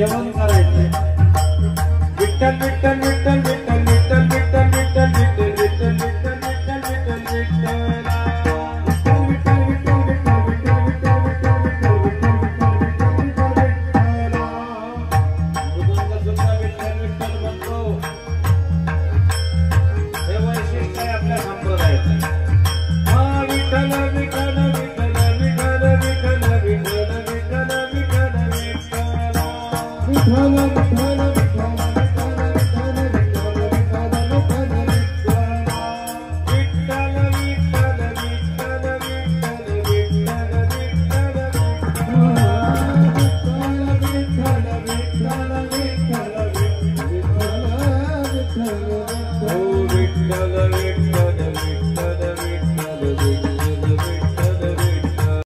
सेवन करायचंय. विठ्ठल विठ्ठल विठ्ठल विठ्ठल विठ्ठल विठ्ठल विठ्ठल विठ्ठल विठ्ठल विठ्ठल विठ्ठल विठ्ठल विठ्ठल विठ्ठल